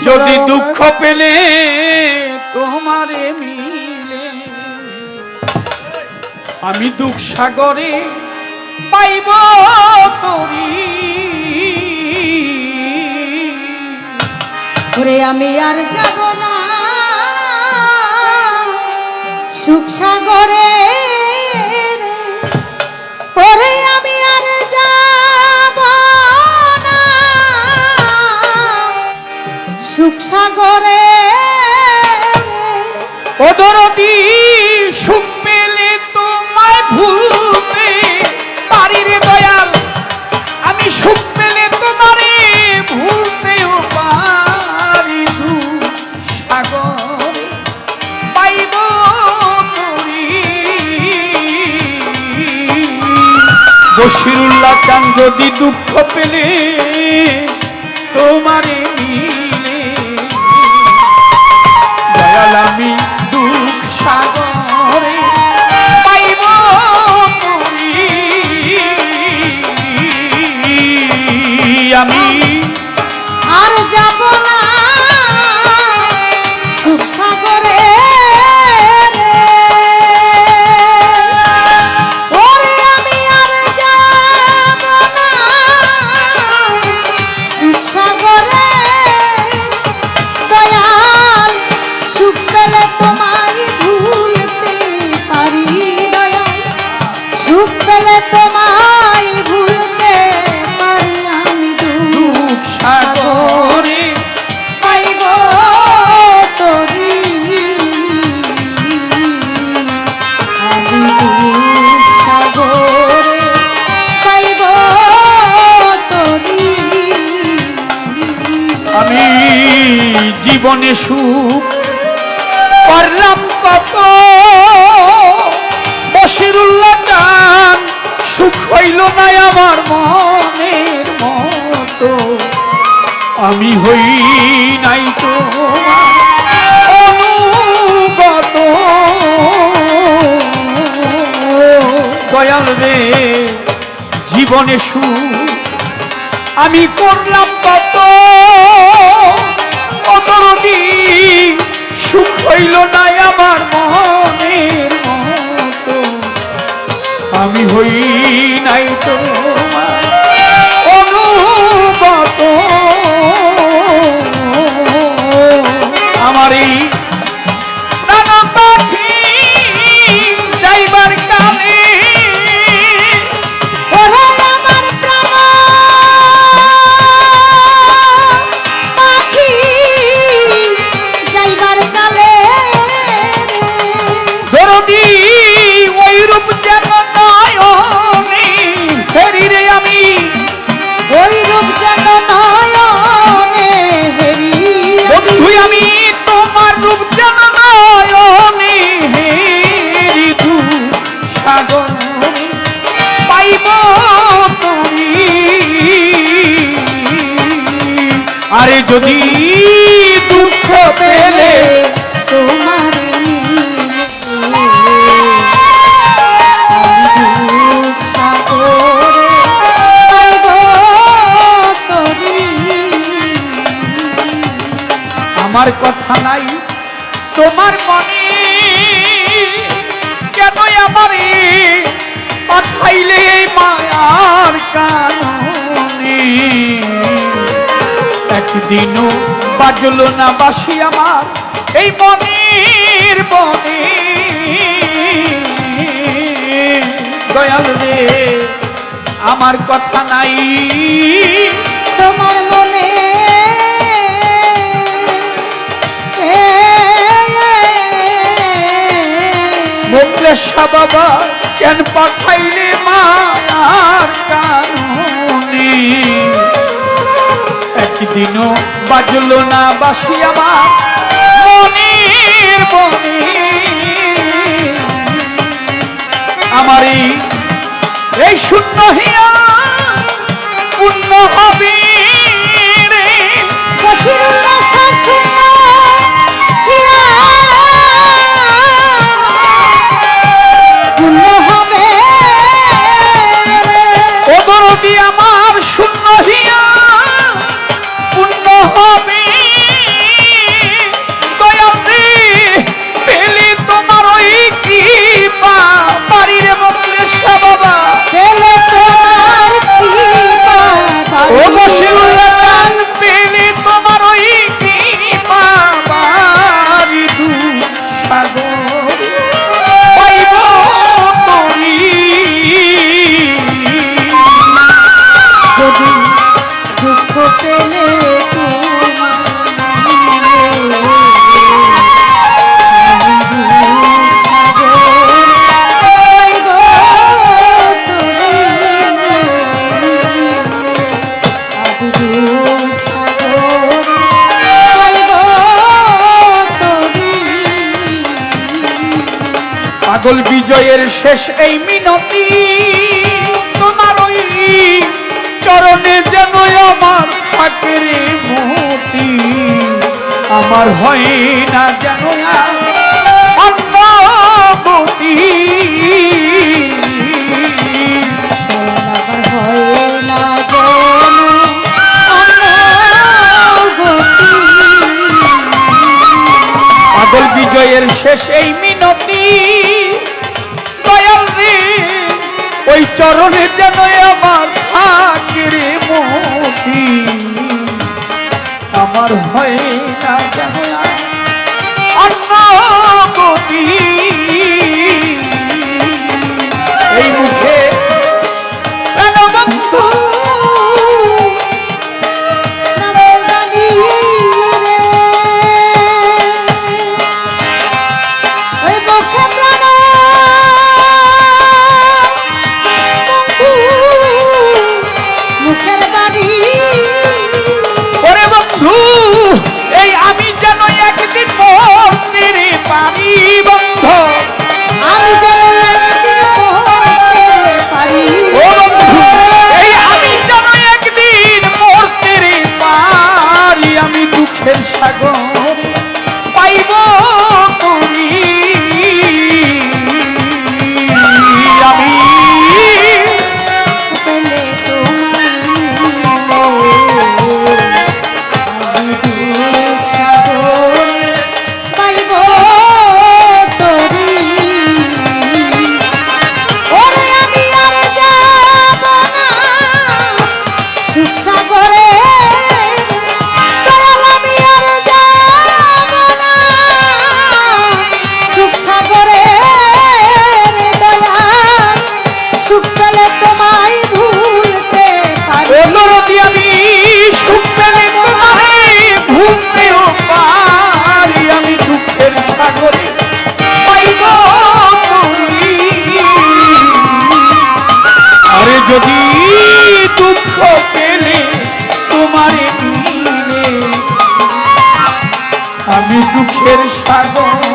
যদি দুঃখ পেলে তোমারে মিলে আমি দুঃখ সাগরে পাইব তরি ওরে আমি আর যাব না সুখ সাগরে ওরে আমি আর যাব না সুখ সাগরে ও দরদি সুখ পেলে তোমায় ভুলতে পারি রে দয়াল আমি সুখ পেলে তোমারে ভুলতেও পারি দুঃখ সাগরে পাইব তরি বশিরুল্লাহ চান যদি দুঃখ পেলে তোমারে মিলে দয়াল আমি দুঃখ সাগরে পাইব তরি আমি আর যাব না সুখ সাগরে ওরে আমি আর যাব না সুখ সাগরে দয়াল সুখ পেলে তোমায় ভুলতে পারি দয়াল সুখ পেলে তোমায় ভুলতে পারি আমি দুঃখ সাগরে পাইব তরি আমি দুঃখ সাগরে পাইব তরি আমি জীবনে সুখ পারলাম কত বশিরুল্লাহ চান সুখ হইল না আমার মনের মতো আমি হই নাই তোমার অনুগত দয়াল রে জীবনে সুখ আমি করলাম কত অতরদি সুখ হইল না আমার মনের মতো আমি হই নাই তোমার অনুগত আমার এই নানা পাখি যাইবার কালে ওরে আমার প্রাণ পাখি যাইবার কালে দরদি ওই রূপ যেন নয়নে ফেরি রে আমি ওই রূপ যেন নয়নে হেরি বন্ধু আমি তোমার রূপ যেন নয়নে হেরি দুঃখ সাগরে পাইব তরি আরে যদি দুঃখ পেলে তোমার আমার কথা নাই তোমার মনে কেন আমারে পাঠাইলে মায়ার কারণে একদিনও বাজলো না বাসি আমার এই মনের বনে দয়াল রে আমার কথা নাই তোমার মনে মোকলেশা বাবা কেন পাঠাইলে মায়ার কারণে একদিনও বাজলো না বাসি আমার মনের বনে আমার এই শূন্য হিয়া পূর্ণ হবে রে বশিরুল্লাহ শূন্য হিয়া পূর্ণ হবে ও দরদি আমার শূন্য হিয়া পূর্ণ হবে পাগল বিজয়ের শেষ এই মিনতি, তোমার ওই চরণে যেন আমার থাকে রে মতি, আমার হয় না যেন অন্য গতি। পাগল বিজয়ের শেষ এই মিনতি, দয়াল রে ওই চরণে যেন আমার থাকে রে মতি, আমার হয় না যেন অন্য গতি। এই মুখে কেন বন্ধু সাগর পাইব তুমি, আমি পেলে সাগর পাইব তুমি, ওরে আমি আর যাব না সুখ সাগরে, যদি দুঃখ পেলে তোমারে দিলে আমি দুঃখের সাগর